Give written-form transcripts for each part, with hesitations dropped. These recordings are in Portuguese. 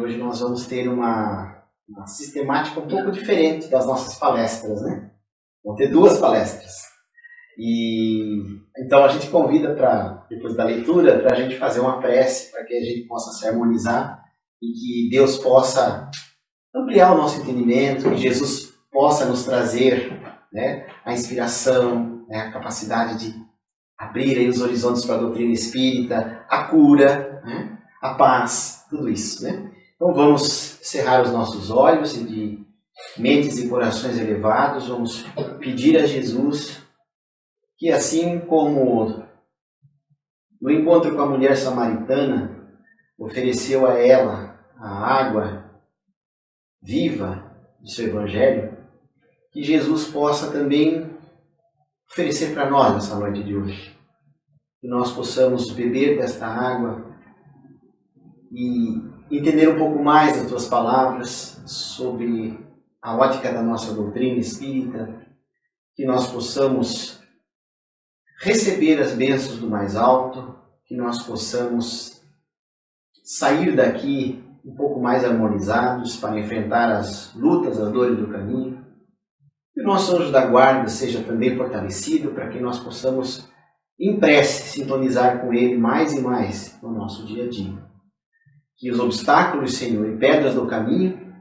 hoje nós vamos ter uma sistemática um pouco diferente das nossas palestras, né? Vão ter 2 palestras. E então a gente convida para, depois da leitura, para a gente fazer uma prece, para que a gente possa se harmonizar e que Deus possa ampliar o nosso entendimento, que Jesus possa nos trazer, né, a inspiração, né, a capacidade de abrir aí os horizontes para a doutrina espírita, a cura, né, a paz, tudo isso, né? Então vamos cerrar os nossos olhos e de mentes e corações elevados, vamos pedir a Jesus que, assim como no encontro com a mulher samaritana, ofereceu a ela a água viva do seu Evangelho, que Jesus possa também oferecer para nós nessa noite de hoje. Que nós possamos beber desta água e entender um pouco mais das tuas palavras sobre a ótica da nossa doutrina espírita, que nós possamos receber as bênçãos do mais alto, que nós possamos sair daqui um pouco mais harmonizados para enfrentar as lutas, as dores do caminho. Que o nosso anjo da guarda seja também fortalecido para que nós possamos, em prece, sintonizar com ele mais e mais no nosso dia a dia. Que os obstáculos, Senhor, e pedras do caminho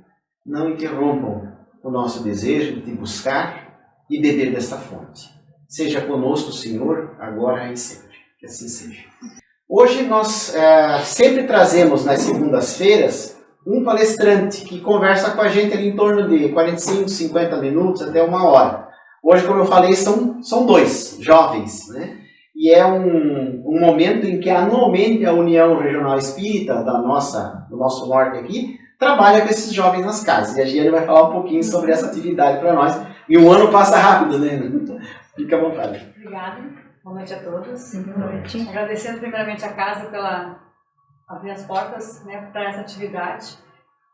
não interrompam o nosso desejo de te buscar e beber desta fonte. Seja conosco, Senhor, agora e sempre. Que assim seja. Hoje nós sempre trazemos nas segundas-feiras um palestrante que conversa com a gente ali em torno de 45, 50 minutos até 1 hora. Hoje, como eu falei, são 2 jovens, né? E é um momento em que anualmente a União Regional Espírita do nosso norte aqui trabalha com esses jovens nas casas. E a Giane vai falar um pouquinho sobre essa atividade para nós. E o ano passa rápido, né? Fica à vontade. Obrigada. Boa noite a todos. Boa noite. Agradecendo primeiramente a casa pela abrir as portas, né, para essa atividade.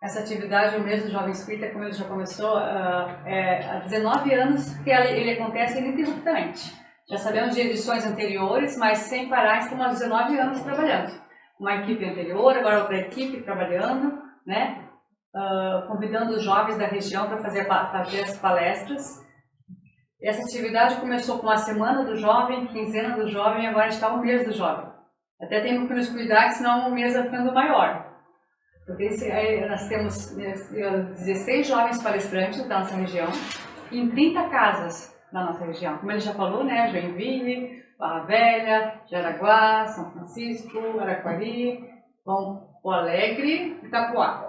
Essa atividade, o mês do Jovem Espírita, como ele já começou, há 19 anos que ele acontece ininterruptamente. Já sabemos de edições anteriores, mas sem parar, estamos há 19 anos trabalhando. Uma equipe anterior, agora outra equipe trabalhando, né, convidando os jovens da região para fazer as palestras. Essa atividade começou com a Semana do Jovem, Quinzena do Jovem, e agora está o mês do Jovem. Até temos que nos cuidar, que senão o mês vai ficando maior. Porque nós temos 16 jovens palestrantes da nossa região, em 30 casas da nossa região. Como ele já falou, né? Joinville, Barra Velha, Jaraguá, São Francisco, Araquari, Porto Alegre, Itapuá.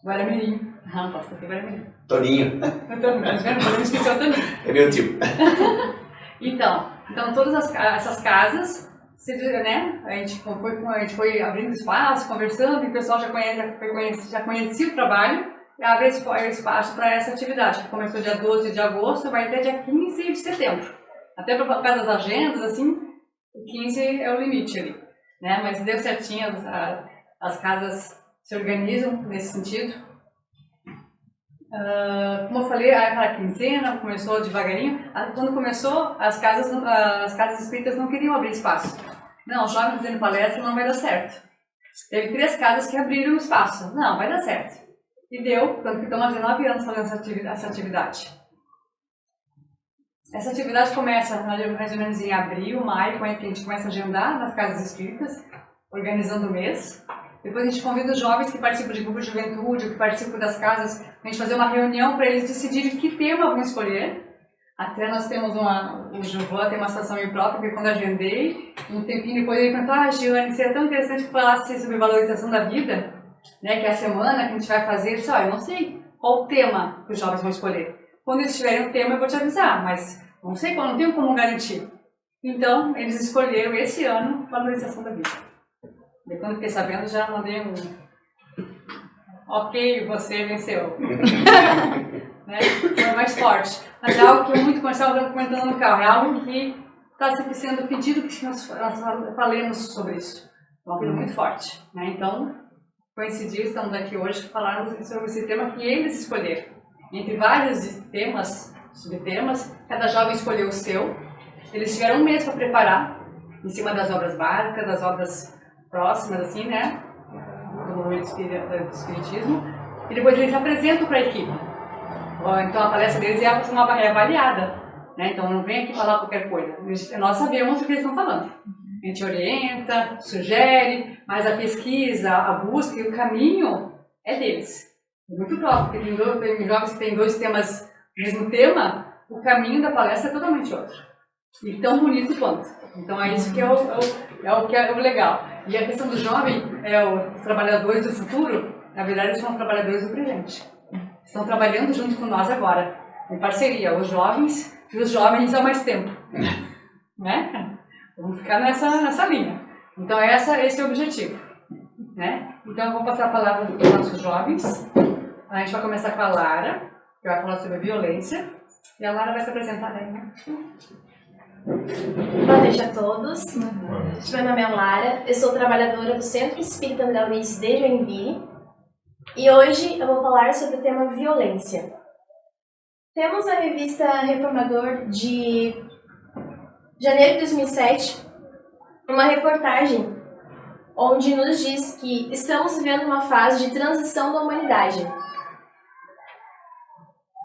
Guaramirim. Não posso esquecer Guaramirim. Toninho. Não esqueci o Toninho. É meu tio. Então todas essas casas, né, a gente foi abrindo espaço, conversando, e o pessoal já conhecia o trabalho, e abre espaço para essa atividade, que começou dia 12 de agosto, vai até dia 15 de setembro. Até por causa das agendas, assim, o 15 é o limite ali, né, mas deu certinho, as casas se organizam nesse sentido. Como eu falei, a quinzena começou devagarinho. Quando começou, as casas espíritas não queriam abrir espaço. Não, os jovens fazendo palestra não vai dar certo. Teve 3 casas que abriram espaço. Não, vai dar certo. E deu, tanto que estamos há 19 anos fazendo essa atividade. Essa atividade começa mais ou menos em abril, maio, quando a gente começa a agendar nas casas espíritas, organizando o mês. Depois a gente convida os jovens que participam de grupo de juventude, que participam das casas, a gente fazer uma reunião para eles decidirem que tema vão escolher. Até nós temos o Gilvan tem uma situação imprópria, porque quando eu agendei, um tempinho depois ele perguntou: Giane, seria tão interessante que falasse sobre valorização da vida, né, que é a semana que a gente vai fazer. Eu disse: eu não sei qual o tema que os jovens vão escolher. Quando eles tiverem um tema eu vou te avisar, mas não sei qual, não tenho como garantir. Então, eles escolheram esse ano valorização da vida. E quando fiquei sabendo, já mandei um ok, você venceu. Né? Foi mais forte. Mas é algo que eu muito estava comentando no carro, é algo que está sempre sendo pedido que nós falemos sobre isso. É uma coisa muito forte. Né? Então, coincidir, estamos aqui hoje falando sobre esse tema que eles escolheram. Entre vários temas, subtemas, cada jovem escolheu o seu. Eles tiveram um mês para preparar, em cima das obras básicas, das obras próximas, assim, né, do Espiritismo, e depois eles apresentam para a equipe. Então a palestra deles é avaliada, né? Então não vem aqui falar qualquer coisa. Nós sabemos o que eles estão falando. A gente orienta, sugere, mas a pesquisa, a busca e o caminho é deles. É muito próprio, porque tem jovens que têm 2 temas no mesmo tema, o caminho da palestra é totalmente outro. E tão bonito quanto. Então é isso que é o legal. E a questão do jovem, os trabalhadores do futuro, na verdade eles são trabalhadores do presente. Estão trabalhando junto com nós agora, em parceria, os jovens e os jovens há mais tempo. Né? Vamos ficar nessa linha. Então esse é o objetivo. Né? Então eu vou passar a palavra para os nossos jovens. A gente vai começar com a Lara, que vai falar sobre a violência. E a Lara vai se apresentar aí, né? Boa noite a todos. Meu nome é Lara, eu sou trabalhadora do Centro Espírita André Luiz de Joinville e hoje eu vou falar sobre o tema violência. Temos a revista Reformador de janeiro de 2007 uma reportagem onde nos diz que estamos vivendo uma fase de transição da humanidade,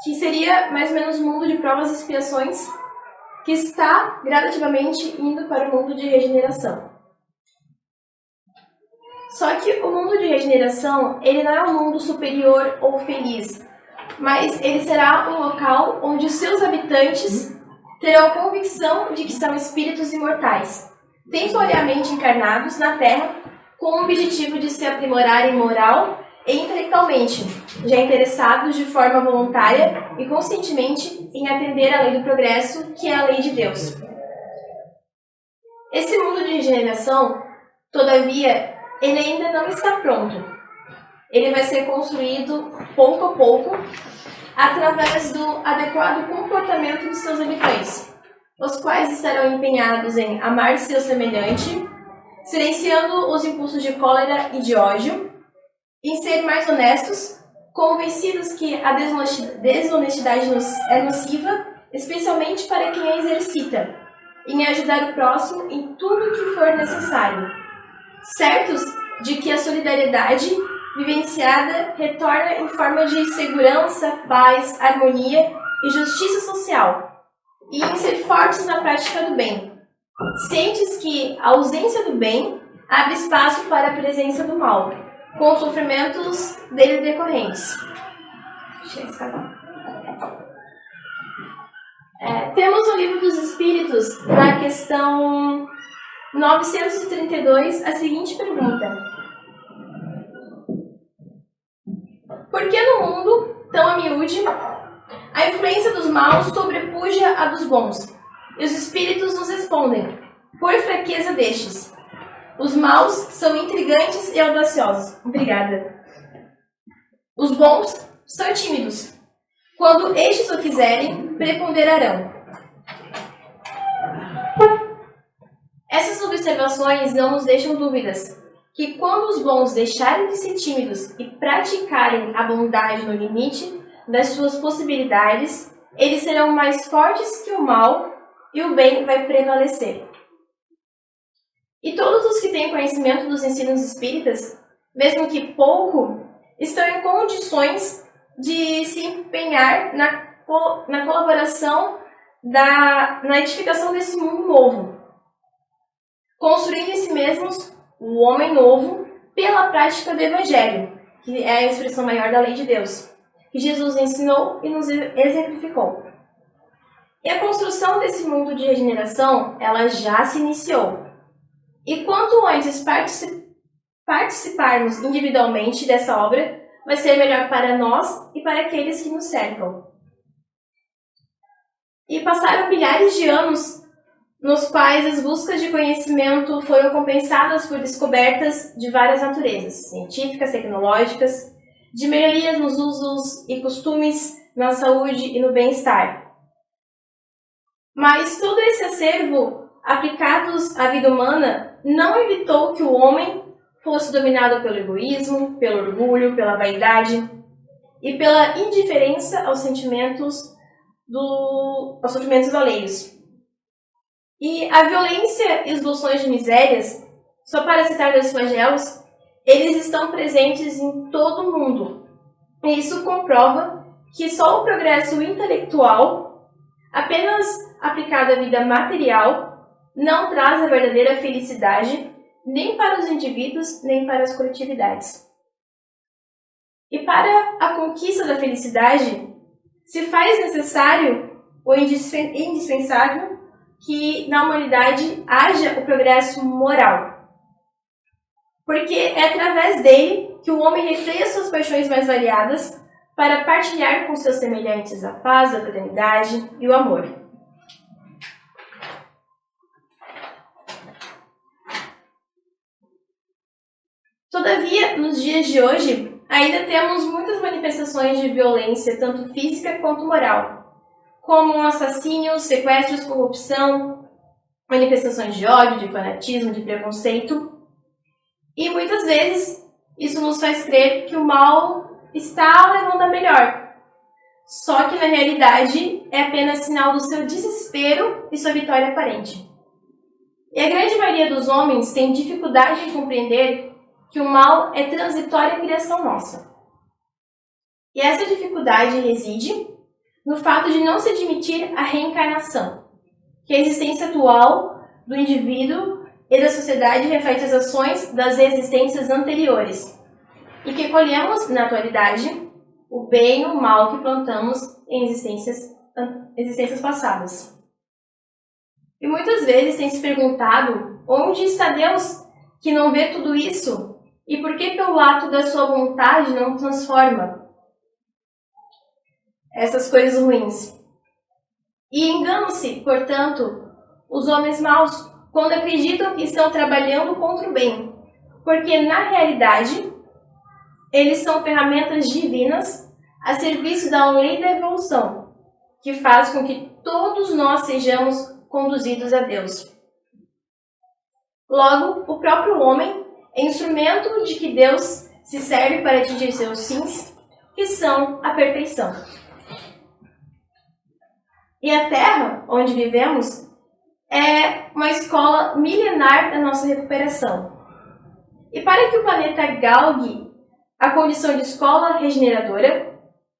que seria mais ou menos um mundo de provas e expiações que está gradativamente indo para o mundo de regeneração. Só que o mundo de regeneração, ele não é um mundo superior ou feliz, mas ele será um local onde os seus habitantes terão a convicção de que são espíritos imortais, temporariamente encarnados na Terra com o objetivo de se aprimorarem moral e intelectualmente, já interessados de forma voluntária e conscientemente em atender à lei do progresso, que é a lei de Deus. Esse mundo de regeneração, todavia, ele ainda não está pronto. Ele vai ser construído pouco a pouco, através do adequado comportamento dos seus habitantes, os quais estarão empenhados em amar seu semelhante, silenciando os impulsos de cólera e de ódio, em ser mais honestos, convencidos que a desonestidade é nociva, especialmente para quem a exercita, em ajudar o próximo em tudo o que for necessário, certos de que a solidariedade vivenciada retorna em forma de segurança, paz, harmonia e justiça social, e em ser fortes na prática do bem, cientes que a ausência do bem abre espaço para a presença do mal, com os sofrimentos dele decorrentes. Temos no Livro dos Espíritos, na questão 932, a seguinte pergunta: por que no mundo, tão a miúde, a influência dos maus sobrepuja a dos bons? E os espíritos nos respondem: por fraqueza destes. Os maus são intrigantes e audaciosos. Obrigada. Os bons são tímidos. Quando estes o quiserem, preponderarão. Essas observações não nos deixam dúvidas que quando os bons deixarem de ser tímidos e praticarem a bondade no limite das suas possibilidades, eles serão mais fortes que o mal e o bem vai prevalecer. E todos os que têm conhecimento dos ensinos espíritas, mesmo que pouco, estão em condições de se empenhar na colaboração na edificação desse mundo novo, construindo em si mesmos o homem novo pela prática do Evangelho, que é a expressão maior da lei de Deus, que Jesus ensinou e nos exemplificou. E a construção desse mundo de regeneração, ela já se iniciou. E quanto antes participarmos individualmente dessa obra, vai ser melhor para nós e para aqueles que nos cercam. E passaram milhares de anos nos quais as buscas de conhecimento foram compensadas por descobertas de várias naturezas, científicas, tecnológicas, de melhorias nos usos e costumes, na saúde e no bem-estar. Mas todo esse acervo, aplicados à vida humana, não evitou que o homem fosse dominado pelo egoísmo, pelo orgulho, pela vaidade e pela indiferença aos sentimentos alheios. E a violência e os bolsões de misérias, só para citar dois flagelos, eles estão presentes em todo o mundo. E isso comprova que só o progresso intelectual, apenas aplicado à vida material, não traz a verdadeira felicidade nem para os indivíduos, nem para as coletividades. E para a conquista da felicidade, se faz necessário ou indispensável que na humanidade haja o progresso moral. Porque é através dele que o homem refreia suas paixões mais variadas para partilhar com seus semelhantes a paz, a fraternidade e o amor. Todavia, nos dias de hoje, ainda temos muitas manifestações de violência, tanto física quanto moral, como assassínios, sequestros, corrupção, manifestações de ódio, de fanatismo, de preconceito. E muitas vezes isso nos faz crer que o mal está levando a melhor. Só que na realidade é apenas sinal do seu desespero e sua vitória aparente. E a grande maioria dos homens tem dificuldade em compreender que o mal é transitória criação nossa. E essa dificuldade reside no fato de não se admitir a reencarnação, que a existência atual do indivíduo e da sociedade reflete as ações das existências anteriores, e que colhemos, na atualidade, o bem e o mal que plantamos em existências passadas. E muitas vezes tem se perguntado onde está Deus que não vê tudo isso e por que pelo ato da sua vontade não transforma essas coisas ruins. E enganam-se, portanto, os homens maus quando acreditam que estão trabalhando contra o bem, porque na realidade eles são ferramentas divinas a serviço da lei da evolução, que faz com que todos nós sejamos conduzidos a Deus. Logo, o próprio homem é instrumento de que Deus se serve para atingir seus fins, que são a perfeição. E a Terra, onde vivemos, é uma escola milenar da nossa recuperação. E para que o planeta galgue a condição de escola regeneradora,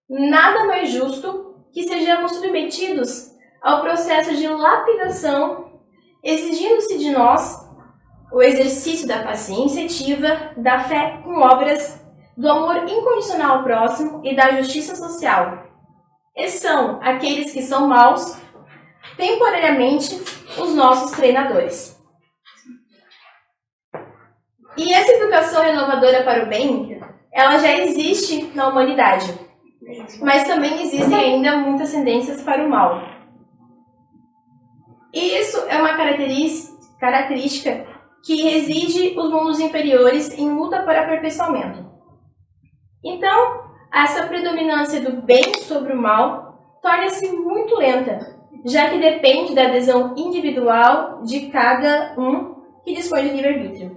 nada mais justo que sejamos submetidos ao processo de lapidação, exigindo-se de nós o exercício da paciência ativa, da fé com obras, do amor incondicional ao próximo e da justiça social. E são aqueles que são maus, temporariamente, os nossos treinadores. E essa educação renovadora para o bem, ela já existe na humanidade, mas também existem ainda muitas tendências para o mal. E isso é uma característica que reside os mundos inferiores em luta por aperfeiçoamento. Então, essa predominância do bem sobre o mal torna-se muito lenta, já que depende da adesão individual de cada um que dispõe de livre-arbítrio.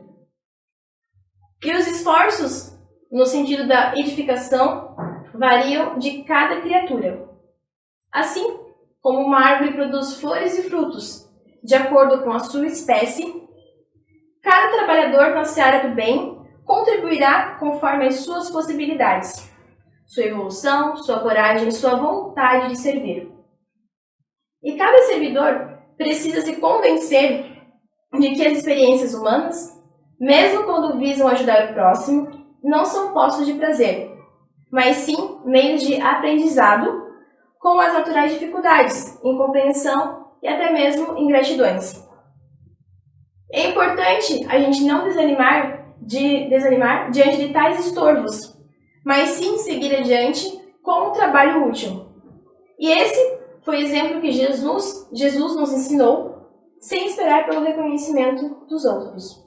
E os esforços, no sentido da edificação, variam de cada criatura. Assim como uma árvore produz flores e frutos, de acordo com a sua espécie, cada trabalhador na seara do bem contribuirá conforme as suas possibilidades, sua evolução, sua coragem, sua vontade de servir. E cada servidor precisa se convencer de que as experiências humanas, mesmo quando visam ajudar o próximo, não são postos de prazer, mas sim meios de aprendizado com as naturais dificuldades, incompreensão e até mesmo ingratidões. É importante a gente não desanimar diante de tais estorvos, mas sim seguir adiante com um trabalho útil. E esse foi o exemplo que Jesus nos ensinou, sem esperar pelo reconhecimento dos outros.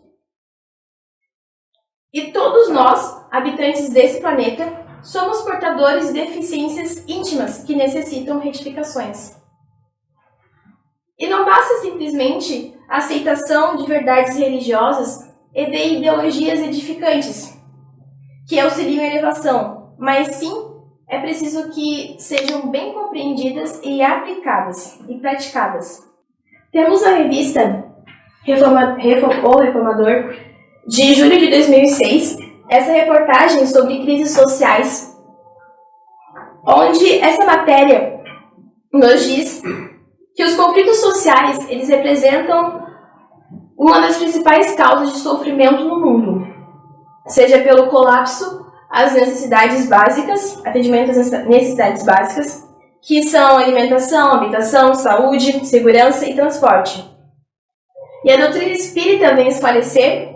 E todos nós, habitantes desse planeta, somos portadores de deficiências íntimas que necessitam retificações. E não basta simplesmente a aceitação de verdades religiosas e de ideologias edificantes, que auxiliam a elevação, mas sim é preciso que sejam bem compreendidas e aplicadas e praticadas. Temos a revista O Reformador, de julho de 2006, essa reportagem sobre crises sociais, onde essa matéria nos diz que os conflitos sociais, eles representam uma das principais causas de sofrimento no mundo, seja pelo colapso às necessidades básicas, atendimento às necessidades básicas, que são alimentação, habitação, saúde, segurança e transporte. E a doutrina espírita vem esclarecer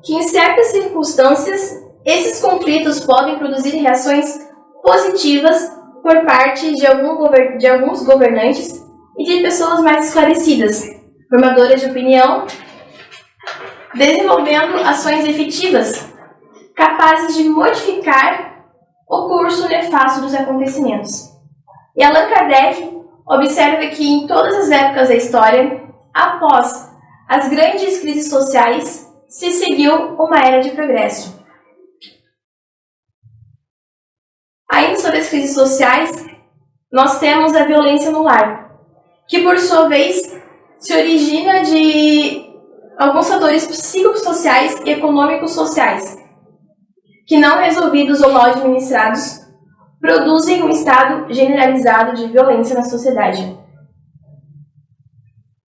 que, em certas circunstâncias, esses conflitos podem produzir reações positivas por parte de alguns governantes e de pessoas mais esclarecidas, formadoras de opinião, desenvolvendo ações efetivas, capazes de modificar o curso nefasto dos acontecimentos. E Allan Kardec observa que em todas as épocas da história, após as grandes crises sociais, se seguiu uma era de progresso. Ainda sobre as crises sociais, nós temos a violência no lar, que por sua vez se origina de alguns fatores psicossociais e econômicos sociais, que não resolvidos ou mal administrados, produzem um estado generalizado de violência na sociedade.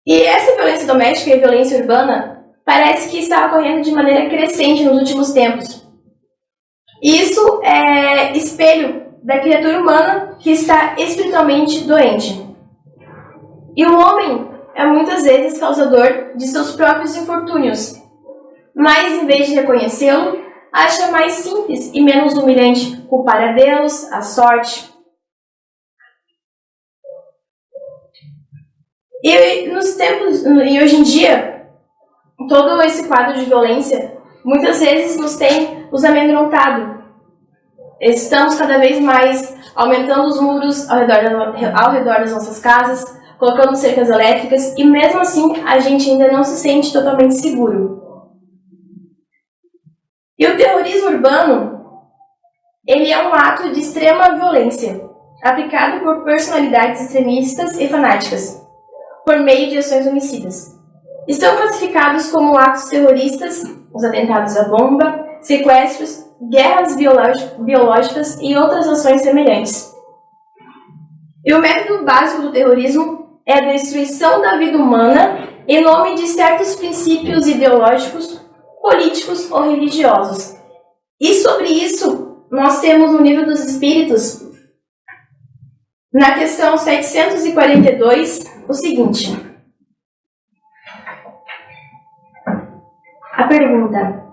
E essa violência doméstica e violência urbana parece que está ocorrendo de maneira crescente nos últimos tempos. Isso é espelho da criatura humana que está espiritualmente doente. E o homem é muitas vezes causador de seus próprios infortúnios, mas em vez de reconhecê-lo, acha mais simples e menos humilhante culpar a Deus, a sorte. E hoje em dia, todo esse quadro de violência muitas vezes nos amedrontado. Estamos cada vez mais aumentando os muros ao redor das nossas casas, colocando cercas elétricas, e mesmo assim a gente ainda não se sente totalmente seguro. E o terrorismo urbano, ele é um ato de extrema violência, aplicado por personalidades extremistas e fanáticas, por meio de ações homicidas. E são classificados como atos terroristas, os atentados à bomba, sequestros, guerras biológicas e outras ações semelhantes. E o método básico do terrorismo é a destruição da vida humana em nome de certos princípios ideológicos, políticos ou religiosos. E sobre isso, nós temos no Livro dos Espíritos, na questão 742, o seguinte. A pergunta: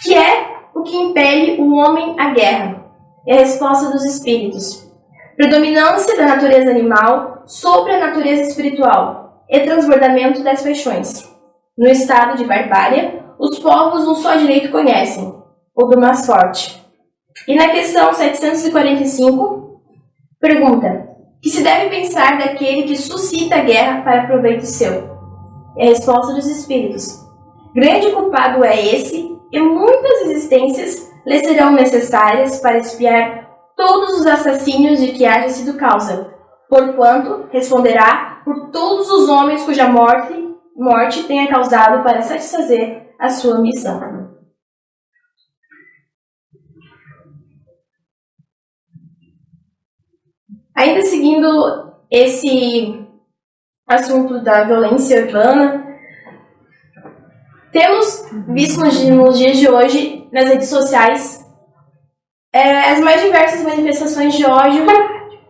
que é o que impele o homem à guerra? E a resposta dos Espíritos: predominância da natureza animal sobre a natureza espiritual e transbordamento das paixões. No estado de barbárie, os povos um só direito conhecem, o do mais forte. E na questão 745, pergunta: que se deve pensar daquele que suscita a guerra para proveito seu? E a resposta dos Espíritos: grande culpado é esse, e muitas existências lhe serão necessárias para expiar todos os assassínios de que haja sido causa, porquanto responderá por todos os homens cuja morte tenha causado para satisfazer a sua missão. Ainda seguindo esse assunto da violência urbana, temos visto nos dias de hoje, nas redes sociais, as mais diversas manifestações de ódio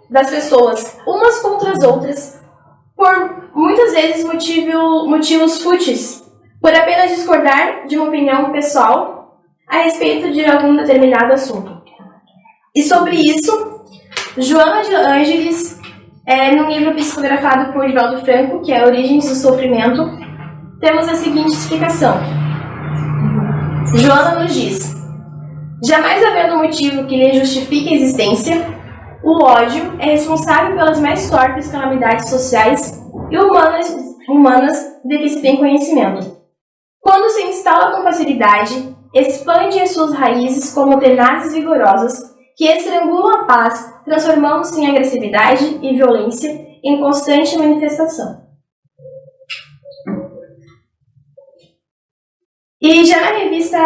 das pessoas, umas contra as outras, por muitas vezes motivos fúteis, por apenas discordar de uma opinião pessoal a respeito de algum determinado assunto. E sobre isso, Joana de Ângeles, num livro psicografado por Divaldo Franco, que é Origens do Sofrimento, temos a seguinte explicação. Joana nos diz: jamais havendo motivo que lhe justifique a existência, o ódio é responsável pelas mais torpes calamidades sociais e humanas de que se tem conhecimento. Quando se instala com facilidade, expande as suas raízes como tenazes vigorosas que estrangulam a paz, transformando-se em agressividade e violência em constante manifestação. E já na revista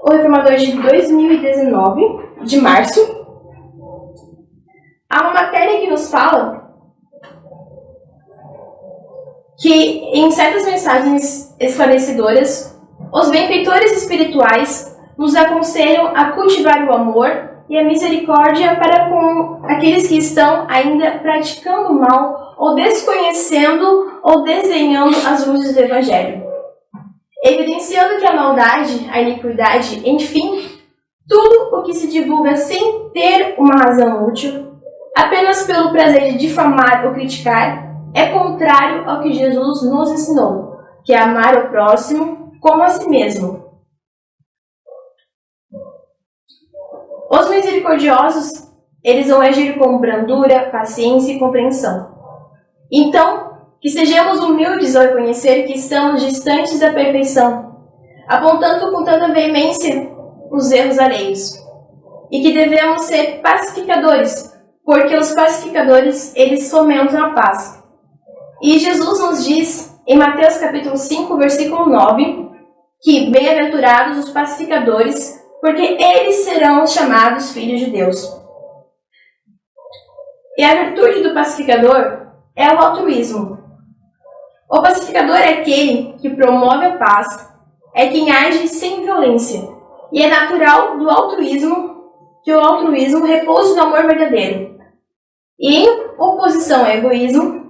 o Reformador de 2019, de março, há uma matéria que nos fala que, em certas mensagens esclarecedoras, os benfeitores espirituais nos aconselham a cultivar o amor e a misericórdia para com aqueles que estão ainda praticando o mal ou desconhecendo ou desdenhando as luzes do Evangelho, evidenciando que a maldade, a iniquidade, enfim, tudo o que se divulga sem ter uma razão útil, apenas pelo prazer de difamar ou criticar, é contrário ao que Jesus nos ensinou, que é amar o próximo como a si mesmo. Os misericordiosos, eles vão agir com brandura, paciência e compreensão. Então, que sejamos humildes ao reconhecer que estamos distantes da perfeição, apontando com tanta veemência os erros alheios, e que devemos ser pacificadores, porque os pacificadores, eles fomentam a paz. E Jesus nos diz, em Mateus capítulo 5, versículo 9, que bem-aventurados os pacificadores, porque eles serão chamados filhos de Deus. E a virtude do pacificador é o altruísmo. O pacificador é aquele que promove a paz, é quem age sem violência, e é natural do altruísmo que o altruísmo repouse no amor verdadeiro. E em oposição ao egoísmo,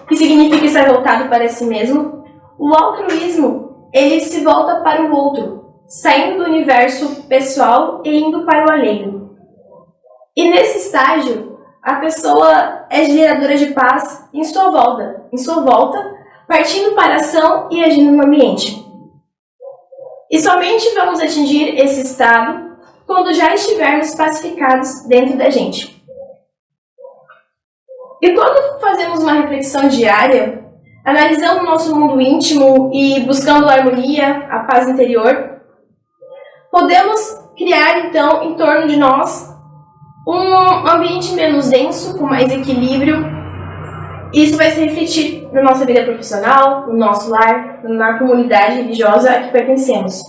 que significa estar voltado para si mesmo, o altruísmo, ele se volta para o outro, saindo do universo pessoal e indo para o alheio. E nesse estágio, a pessoa é geradora de paz em sua volta, partindo para a ação e agindo no ambiente. E somente vamos atingir esse estado quando já estivermos pacificados dentro da gente. E quando fazemos uma reflexão diária, analisando o nosso mundo íntimo e buscando a harmonia, a paz interior, podemos criar, então, em torno de nós, um ambiente menos denso, com mais equilíbrio. Isso vai se refletir na nossa vida profissional, no nosso lar, na comunidade religiosa a que pertencemos.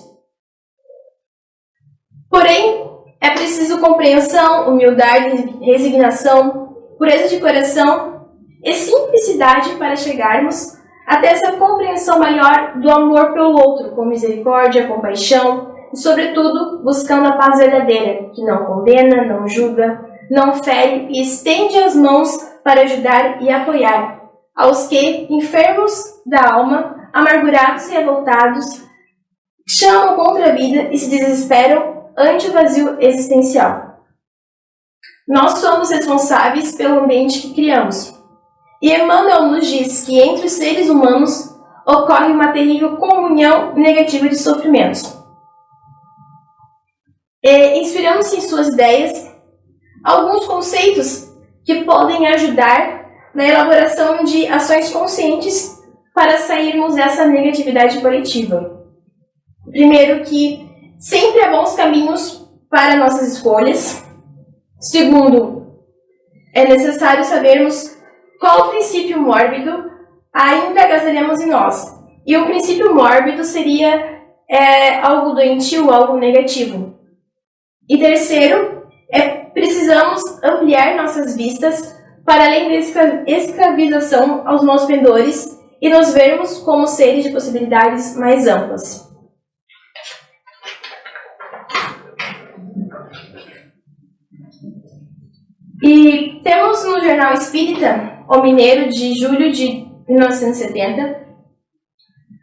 Porém, é preciso compreensão, humildade, resignação, pureza de coração e simplicidade para chegarmos até essa compreensão maior do amor pelo outro, com misericórdia, compaixão e, sobretudo, buscando a paz verdadeira, que não condena, não julga, não fere e estende as mãos para ajudar e apoiar aos que, enfermos da alma, amargurados e revoltados, chamam contra a vida e se desesperam ante o vazio existencial. Nós somos responsáveis pelo ambiente que criamos. E Emmanuel nos diz que entre os seres humanos ocorre uma terrível comunhão negativa de sofrimentos. E inspiramos em suas ideias alguns conceitos que podem ajudar na elaboração de ações conscientes para sairmos dessa negatividade coletiva. Primeiro, que sempre há bons caminhos para nossas escolhas. Segundo, é necessário sabermos qual princípio mórbido ainda agasalhamos em nós. E o princípio mórbido seria algo doentio, algo negativo. E terceiro, precisamos ampliar nossas vistas para além da escravização aos nossos pendores e nos vermos como seres de possibilidades mais amplas. E temos no Jornal Espírita, O Mineiro, de julho de 1970,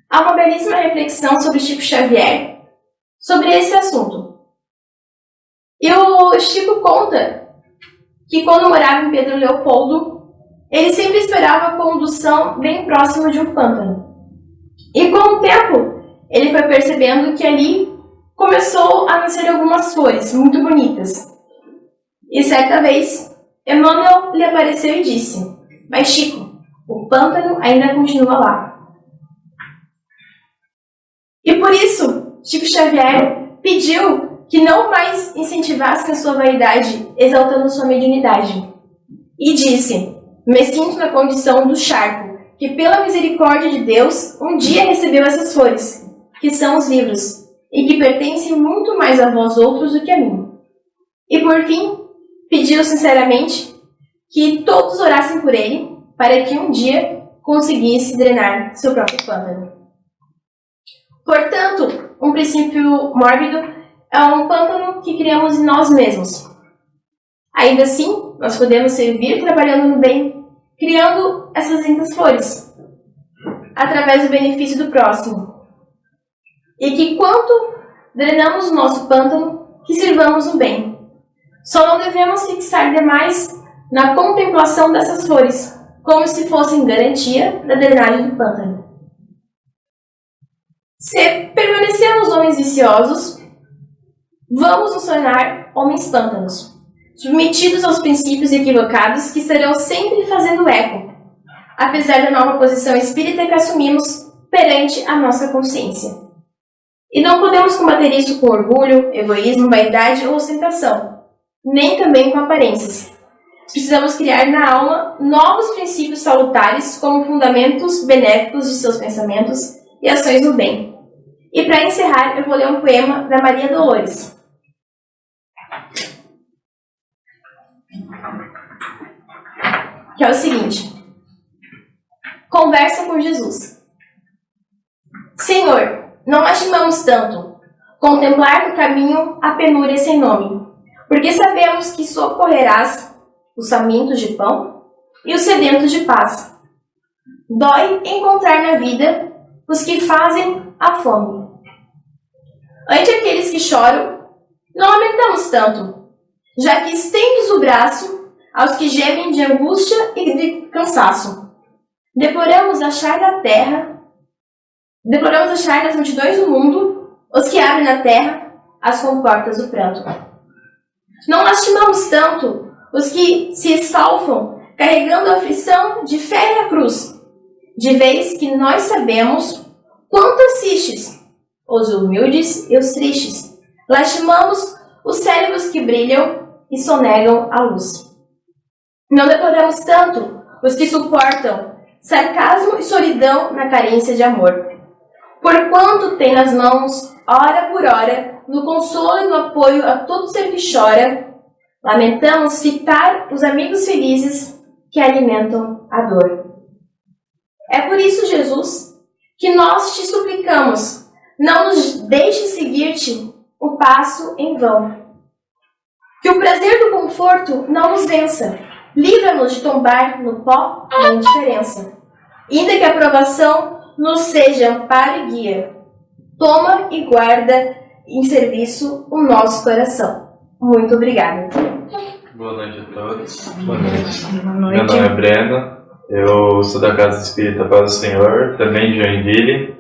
há uma belíssima reflexão sobre Chico Xavier sobre esse assunto. E o Chico conta que quando morava em Pedro Leopoldo, ele sempre esperava a condução bem próxima de um pântano. E com o tempo, ele foi percebendo que ali começou a nascer algumas flores muito bonitas. E certa vez, Emmanuel lhe apareceu e disse: "Mas Chico, o pântano ainda continua lá." E por isso, Chico Xavier pediu que não mais incentivassem a sua vaidade, exaltando sua mediunidade. E disse: "Me sinto na condição do charco, que pela misericórdia de Deus, um dia recebeu essas flores, que são os livros, e que pertencem muito mais a vós outros do que a mim. E por fim, pediu sinceramente que todos orassem por ele, para que um dia conseguisse drenar seu próprio pântano. Portanto, um princípio mórbido é um pântano que criamos em nós mesmos. Ainda assim, nós podemos servir trabalhando no bem, criando essas lindas flores, através do benefício do próximo. E que quanto drenamos o nosso pântano, que sirvamos no bem. Só não devemos fixar demais na contemplação dessas flores, como se fossem garantia da drenagem do pântano. Se permanecemos homens viciosos, vamos nos tornar homens pântanos, submetidos aos princípios equivocados que estarão sempre fazendo eco, apesar da nova posição espírita que assumimos perante a nossa consciência. E não podemos combater isso com orgulho, egoísmo, vaidade ou ostentação, nem também com aparências. Precisamos criar na alma novos princípios salutares como fundamentos benéficos de seus pensamentos e ações no bem. E para encerrar, eu vou ler um poema da Maria Dolores. Que é o seguinte: Conversa com Jesus. Senhor, não lastimamos tanto contemplar no caminho a penúria sem nome, porque sabemos que socorrerás os famintos de pão e os sedentos de paz. Dói encontrar na vida os que fazem a fome. Ante aqueles que choram, não lamentamos tanto, já que estendes o braço aos que gemem de angústia e de cansaço. Deploramos achar nas multidões do mundo os que abrem na terra as comportas do pranto. Não lastimamos tanto os que se esfalfam carregando a aflição de fé e a cruz, de vez que nós sabemos quanto assistes os humildes e os tristes. Lastimamos os cérebros que brilham e sonegam a luz. Não deploramos tanto os que suportam sarcasmo e solidão na carência de amor. Porquanto tem nas mãos, hora por hora, no consolo e no apoio a todo ser que chora, lamentamos fitar os amigos felizes que alimentam a dor. É por isso, Jesus, que nós te suplicamos, não nos deixe seguir-te o passo em vão. Que o prazer do conforto não nos vença, livra-nos de tombar no pó da indiferença. Ainda que a aprovação nos seja amparo e guia, toma e guarda em serviço o nosso coração. Muito obrigada. Boa noite a todos. Boa noite. Meu nome é Breno, eu sou da Casa Espírita Paz do Senhor, também de Joinville,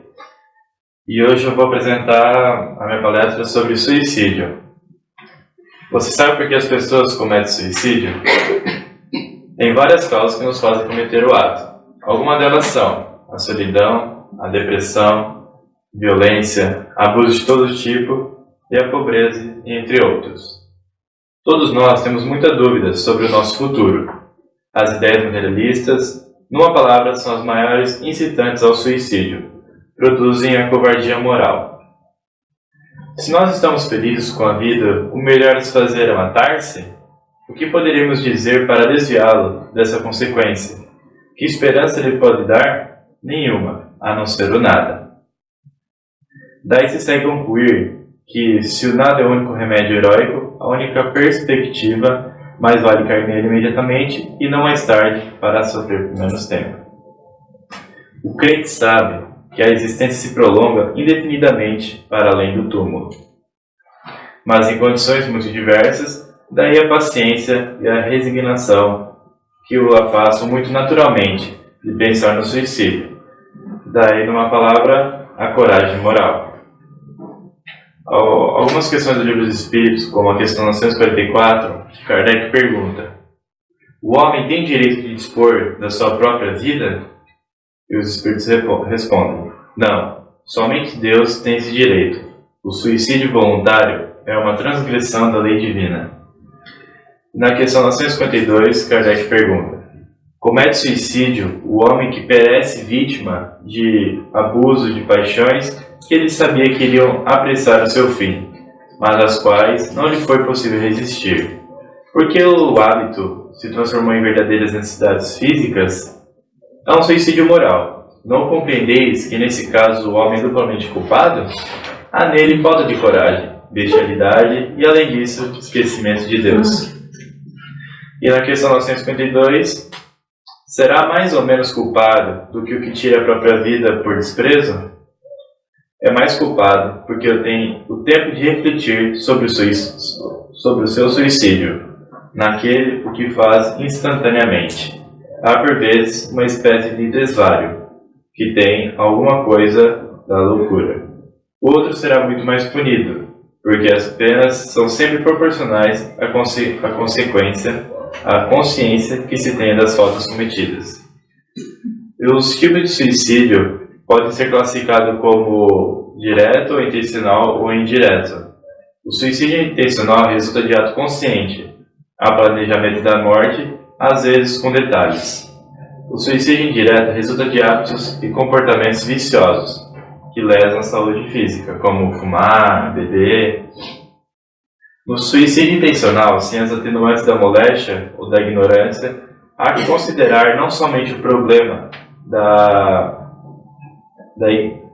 e hoje eu vou apresentar a minha palestra sobre suicídio. Você sabe por que as pessoas cometem suicídio? Tem várias causas que nos fazem cometer o ato. Algumas delas são a solidão, a depressão, violência, abuso de todo tipo e a pobreza, entre outros. Todos nós temos muita dúvida sobre o nosso futuro. As ideias materialistas, numa palavra, são as maiores incitantes ao suicídio. Produzem a covardia moral. Se nós estamos felizes com a vida, o melhor a se fazer é matar-se? O que poderíamos dizer para desviá-lo dessa consequência? Que esperança ele pode dar? Nenhuma, a não ser o nada. Daí se segue concluir que, se o nada é o único remédio heróico, a única perspectiva, mais vale cair nele imediatamente e não mais tarde para sofrer por menos tempo. O crente sabe que a existência se prolonga indefinidamente para além do túmulo. Mas em condições muito diversas, daí a paciência e a resignação que o afastam muito naturalmente de pensar no suicídio. Daí, numa palavra, a coragem moral. Algumas questões do Livro dos Espíritos, como a questão 944, Kardec pergunta: o homem tem direito de dispor da sua própria vida? E os Espíritos respondem: não, somente Deus tem esse direito. O suicídio voluntário é uma transgressão da lei divina. Na questão 952, Kardec pergunta: Comete suicídio o homem que perece vítima de abuso de paixões que ele sabia que iriam apressar o seu fim, mas às quais não lhe foi possível resistir. Porque o hábito se transformou em verdadeiras necessidades físicas, é um suicídio moral. Não compreendeis que nesse caso o homem é duplamente culpado? Há nele falta de coragem, bestialidade e, além disso, esquecimento de Deus. E na questão 952, será mais ou menos culpado do que o que tira a própria vida por desprezo? É mais culpado porque eu tenho o tempo de refletir sobre o seu suicídio, naquele o que faz instantaneamente. Há por vezes uma espécie de desvario, que tem alguma coisa da loucura. O outro será muito mais punido, porque as penas são sempre proporcionais à consciência que se tem das faltas cometidas. Os tipos de suicídio podem ser classificados como direto, ou intencional ou indireto. O suicídio intencional resulta de ato consciente, há planejamento da morte, às vezes com detalhes. O suicídio indireto resulta de hábitos e comportamentos viciosos, que lesam a saúde física, como fumar, beber. No suicídio intencional, sem as atenuantes da moléstia ou da ignorância, há que considerar não somente o problema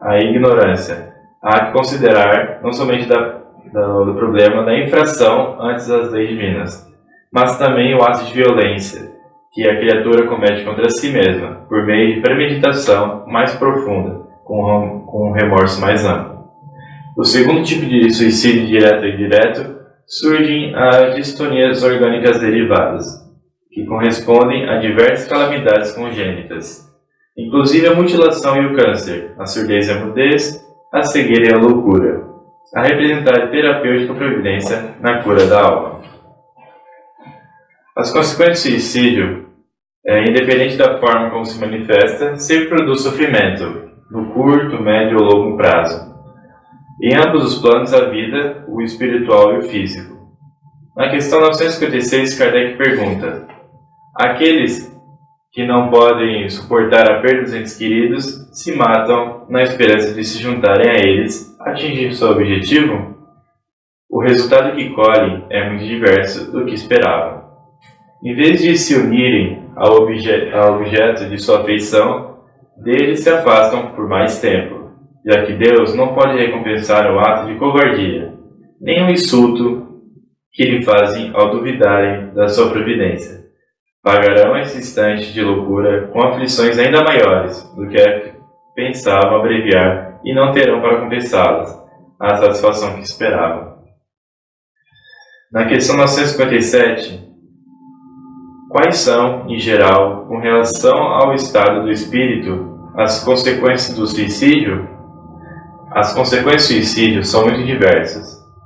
a ignorância, há que considerar não somente do problema da infração antes das leis divinas, mas também o ato de violência que a criatura comete contra si mesma, por meio de premeditação mais profunda, com um remorso mais amplo. O segundo tipo de suicídio direto e indireto surgem as distonias orgânicas derivadas, que correspondem a diversas calamidades congênitas, inclusive a mutilação e o câncer, a surdez e a mudez, a cegueira e a loucura, a representar a terapêutica providência na cura da alma. As consequências do suicídio, independente da forma como se manifesta, sempre produz sofrimento, no curto, médio ou longo prazo. Em ambos os planos da vida, o espiritual e o físico. Na questão 956, Kardec pergunta: aqueles que não podem suportar a perda dos entes queridos se matam na esperança de se juntarem a eles, atingir seu objetivo? O resultado que colhem é muito diverso do que esperavam. Em vez de se unirem ao objeto de sua afeição, deles se afastam por mais tempo, já que Deus não pode recompensar o ato de covardia, nem o insulto que lhe fazem ao duvidarem da sua providência. Pagarão esse instante de loucura com aflições ainda maiores do que pensavam abreviar e não terão para compensá-las a satisfação que esperavam. Na questão 957, quais são, em geral, com relação ao estado do espírito, as consequências do suicídio? As consequências do suicídio são muito diversas,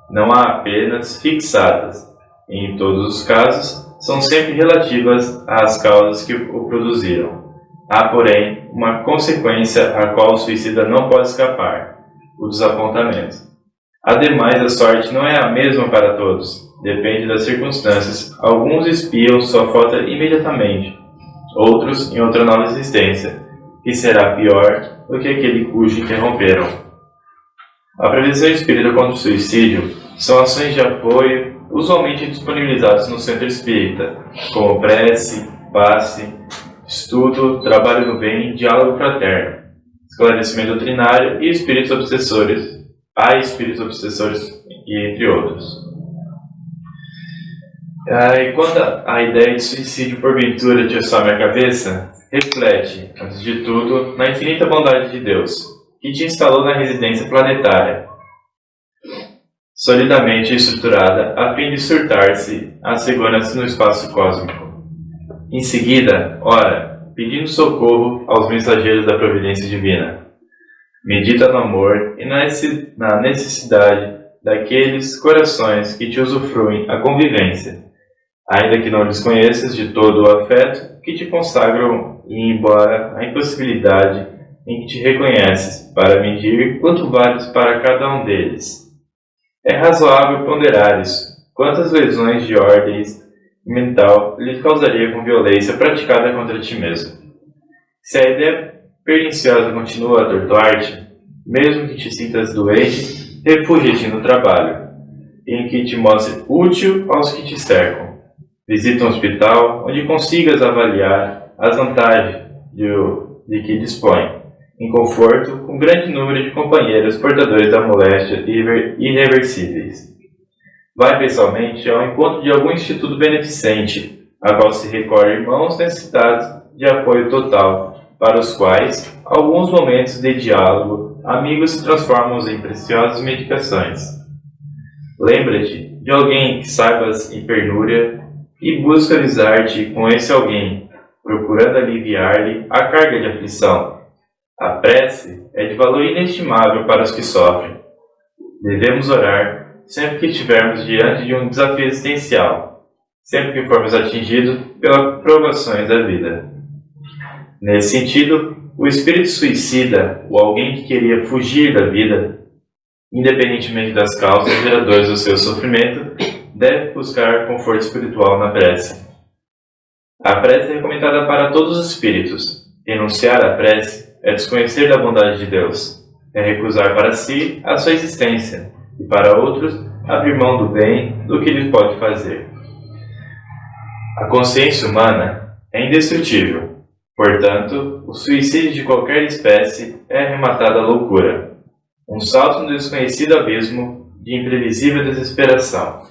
não há apenas fixadas. Em todos os casos, são sempre relativas às causas que o produziram. Há, porém, uma consequência a qual o suicida não pode escapar: o desapontamento. Ademais, a sorte não é a mesma para todos. Depende das circunstâncias. Alguns espiam sua falta imediatamente, outros em outra nova existência, que será pior do que aquele cujo interromperam. A prevenção espírita contra o suicídio são ações de apoio usualmente disponibilizadas no centro espírita, como prece, passe, estudo, trabalho no bem, diálogo fraterno, esclarecimento doutrinário e espíritos obsessores, e entre outros. E quando a ideia de suicídio porventura te assome a cabeça, reflete, antes de tudo, na infinita bondade de Deus, que te instalou na residência planetária, solidamente estruturada a fim de surtar-se a segurança no espaço cósmico. Em seguida, ora, pedindo socorro aos mensageiros da providência divina. Medita no amor e na necessidade daqueles corações que te usufruem a convivência, ainda que não lhes conheças de todo o afeto que te consagram, e embora a impossibilidade em que te reconheces para medir quanto vales para cada um deles. É razoável ponderares quantas lesões de ordens mental lhe causaria com violência praticada contra ti mesmo. Se a ideia perniciosa continua a atordoar-te, mesmo que te sintas doente, refúgia-te no trabalho, em que te mostre útil aos que te cercam. Visita um hospital onde consigas avaliar as vantagens de que dispõe, em conforto, com grande número de companheiros portadores da moléstia irreversíveis. Vai pessoalmente ao encontro de algum instituto beneficente, a qual se recolhe irmãos necessitados de apoio total, para os quais, alguns momentos de diálogo, amigos se transformam em preciosas medicações. Lembra-te de alguém que saibas em penúria e busca alisar-te com esse alguém, procurando aliviar-lhe a carga de aflição. A prece é de valor inestimável para os que sofrem. Devemos orar sempre que estivermos diante de um desafio existencial, sempre que formos atingidos pelas provações da vida. Nesse sentido, o espírito suicida, ou alguém que queria fugir da vida, independentemente das causas geradoras do seu sofrimento, deve buscar conforto espiritual na prece. A prece é recomendada para todos os espíritos. Renunciar à prece é desconhecer da bondade de Deus, é recusar para si a sua existência, e para outros, abrir mão do bem do que lhe pode fazer. A consciência humana é indestrutível. Portanto, o suicídio de qualquer espécie é arrematado à loucura, um salto no desconhecido abismo de imprevisível desesperação.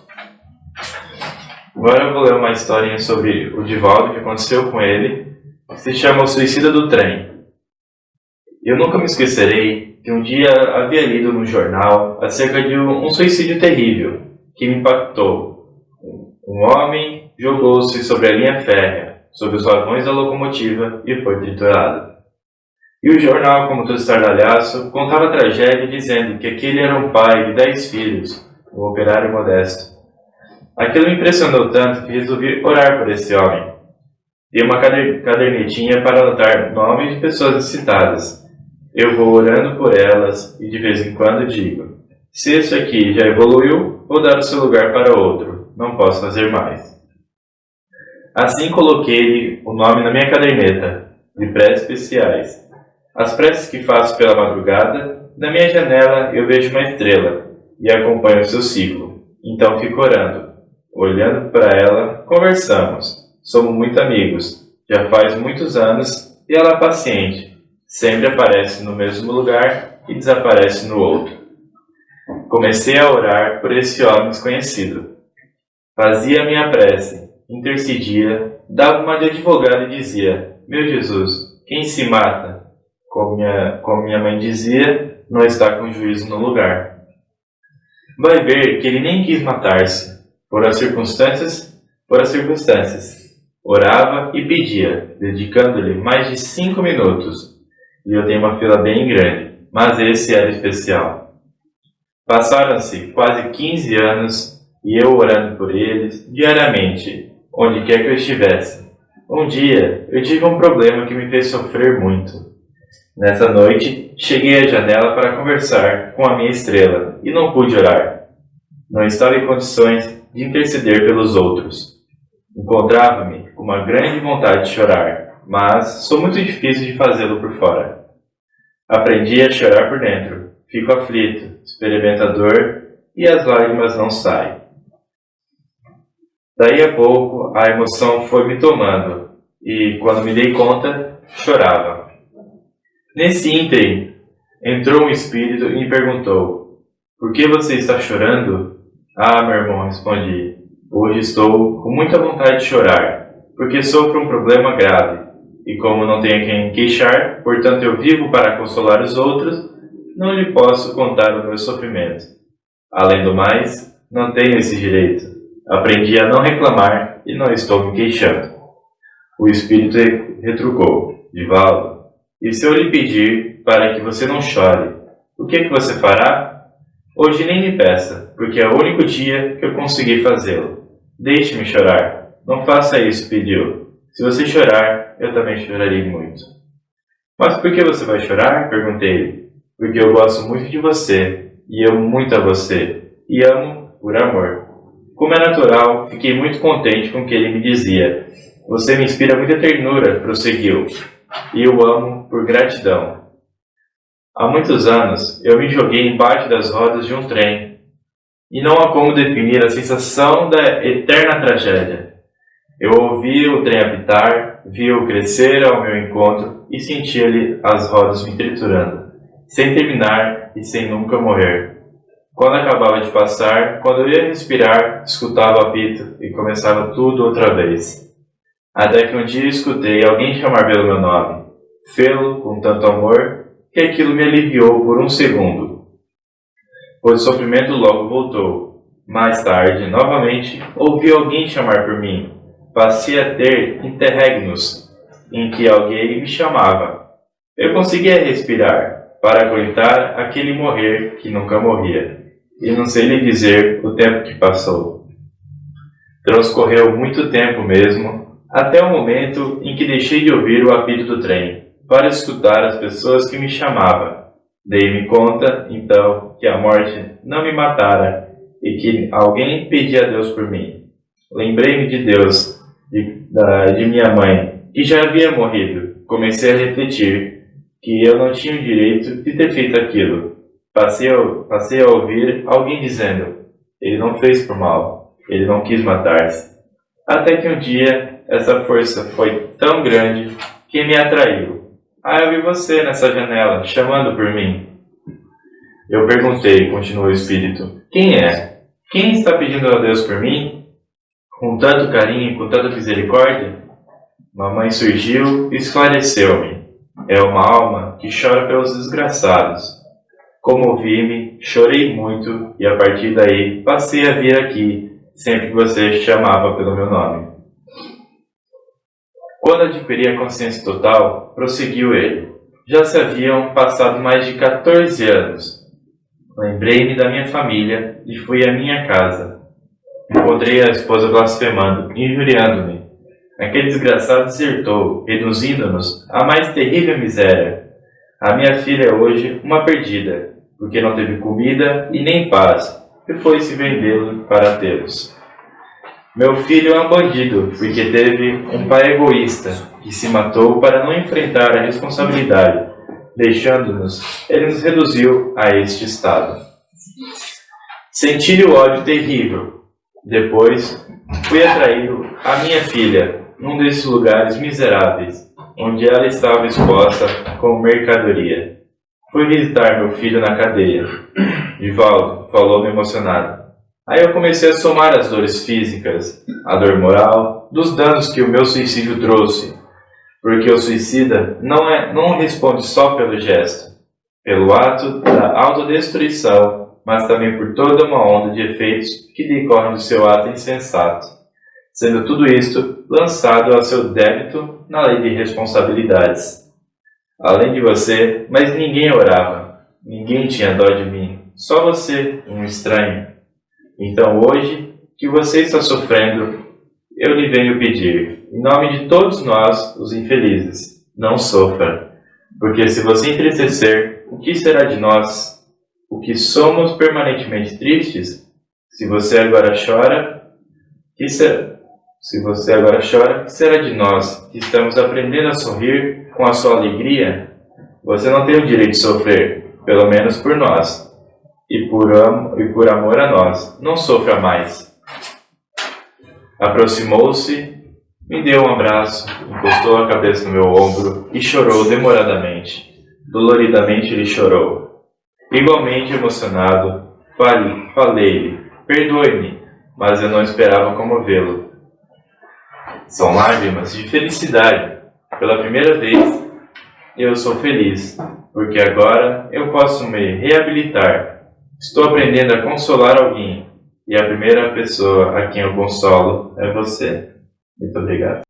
Agora eu vou ler uma historinha sobre o Divaldo, que aconteceu com ele, que se chama O Suicida do Trem. Eu nunca me esquecerei que um dia havia lido no jornal acerca de um suicídio terrível que me impactou. Um homem jogou-se sobre a linha férrea, sobre os vagões da locomotiva, e foi triturado. E o jornal, como todo estardalhaço, contava a tragédia dizendo que aquele era um pai de 10 filhos, um operário modesto. Aquilo me impressionou tanto que resolvi orar por esse homem. Dei uma cadernetinha para anotar nomes de pessoas necessitadas. Eu vou orando por elas e de vez em quando digo: se esse aqui já evoluiu, vou dar o seu lugar para outro. Não posso fazer mais. Assim coloquei o nome na minha caderneta de preces especiais. As preces que faço pela madrugada, na minha janela eu vejo uma estrela e acompanho o seu ciclo. Então fico orando. Olhando para ela, conversamos. Somos muito amigos. Já faz muitos anos e ela é paciente. Sempre aparece no mesmo lugar e desaparece no outro. Comecei a orar por esse homem desconhecido. Fazia minha prece, intercedia, dava uma de advogado e dizia: meu Jesus, quem se mata, como minha mãe dizia, não está com juízo no lugar. Vai ver que ele nem quis matar-se, por as circunstâncias. Orava e pedia, dedicando-lhe mais de 5 minutos. E eu tenho uma fila bem grande, mas esse era especial. Passaram-se quase 15 anos e eu orando por eles diariamente, onde quer que eu estivesse. Um dia eu tive um problema que me fez sofrer muito. Nessa noite, cheguei à janela para conversar com a minha estrela e não pude orar. Não estava em condições de interceder pelos outros. Encontrava-me com uma grande vontade de chorar, mas sou muito difícil de fazê-lo por fora. Aprendi a chorar por dentro. Fico aflito, experimento a dor e as lágrimas não saem. Daí a pouco, a emoção foi me tomando e, quando me dei conta, chorava. Nesse ínterim, entrou um espírito e me perguntou: por que você está chorando? Ah, meu irmão, respondi, hoje estou com muita vontade de chorar, porque sofro um problema grave, e como não tenho quem queixar, portanto eu vivo para consolar os outros, não lhe posso contar o meu sofrimento. Além do mais, não tenho esse direito. Aprendi a não reclamar e não estou me queixando. O espírito retrucou: Divaldo, e se eu lhe pedir para que você não chore, o que você fará? Hoje nem me peça, porque é o único dia que eu consegui fazê-lo. Deixe-me chorar. Não faça isso, pediu. Se você chorar, eu também chorarei muito. Mas por que você vai chorar? Perguntei. Porque eu gosto muito de você, e amo muito a você, e amo por amor. Como é natural, fiquei muito contente com o que ele me dizia. Você me inspira muita ternura, prosseguiu, e eu amo por gratidão. Há muitos anos, eu me joguei embaixo das rodas de um trem, e não há como definir a sensação da eterna tragédia. Eu ouvi o trem apitar, vi-o crescer ao meu encontro e senti-lhe as rodas me triturando, sem terminar e sem nunca morrer. Quando acabava de passar, quando eu ia respirar, escutava o apito e começava tudo outra vez. Até que um dia escutei alguém chamar pelo meu nome, fê-lo com tanto amor que aquilo me aliviou por um segundo. Pois o sofrimento logo voltou. Mais tarde, novamente, ouvi alguém chamar por mim. Passei a ter interregnos em que alguém me chamava. Eu conseguia respirar para aguentar aquele morrer que nunca morria. E não sei lhe dizer o tempo que passou. Transcorreu muito tempo mesmo, até o momento em que deixei de ouvir o apito do trem, para escutar as pessoas que me chamavam. Dei-me conta, então, que a morte não me matara e que alguém pedia a Deus por mim. Lembrei-me de Deus, de minha mãe, que já havia morrido. Comecei a refletir que eu não tinha o direito de ter feito aquilo. Passei a ouvir alguém dizendo, ele não fez por mal, ele não quis matar-se. Até que um dia, essa força foi tão grande que me atraiu. Eu vi você nessa janela, chamando por mim. Eu perguntei, continuou o espírito, quem é? Quem está pedindo a Deus por mim? Com tanto carinho, com tanta misericórdia? Mamãe surgiu e esclareceu-me. É uma alma que chora pelos desgraçados. Comovi-me, chorei muito e a partir daí passei a vir aqui sempre que você chamava pelo meu nome. Quando adquiri a consciência total, prosseguiu ele. Já se haviam passado mais de 14 anos. Lembrei-me da minha família e fui à minha casa. Encontrei a esposa blasfemando, injuriando-me. Aquele desgraçado desertou, reduzindo-nos à mais terrível miséria. A minha filha é hoje uma perdida, porque não teve comida e nem paz, e foi-se vendê-lo para tê-los. Meu filho é um bandido, porque teve um pai egoísta, que se matou para não enfrentar a responsabilidade. Deixando-nos, ele nos reduziu a este estado. Senti-lhe o ódio terrível. Depois, fui atraído à minha filha, num desses lugares miseráveis, onde ela estava exposta como mercadoria. Fui visitar meu filho na cadeia. Divaldo falou-me emocionado. Aí eu comecei a somar as dores físicas, a dor moral, dos danos que o meu suicídio trouxe. Porque o suicida não responde só pelo gesto, pelo ato da autodestruição, mas também por toda uma onda de efeitos que decorrem do seu ato insensato, sendo tudo isto lançado a seu débito na lei de responsabilidades. Além de você, mas ninguém orava, ninguém tinha dó de mim, só você, um estranho. Então hoje, que você está sofrendo, eu lhe venho pedir, em nome de todos nós, os infelizes, não sofra, porque se você entristecer, o que será de nós? O que somos permanentemente tristes? Se você agora chora, que será? Se você agora chora, que será de nós, que estamos aprendendo a sorrir com a sua alegria? Você não tem o direito de sofrer, pelo menos por nós, e por amor a nós. Não sofra mais. Aproximou-se, me deu um abraço, encostou a cabeça no meu ombro e chorou demoradamente. Doloridamente ele chorou. Igualmente emocionado, falei-lhe, perdoe-me, mas eu não esperava comovê-lo. São lágrimas de felicidade. Pela primeira vez, eu sou feliz, porque agora eu posso me reabilitar. Estou aprendendo a consolar alguém, e a primeira pessoa a quem eu consolo é você. Muito obrigado.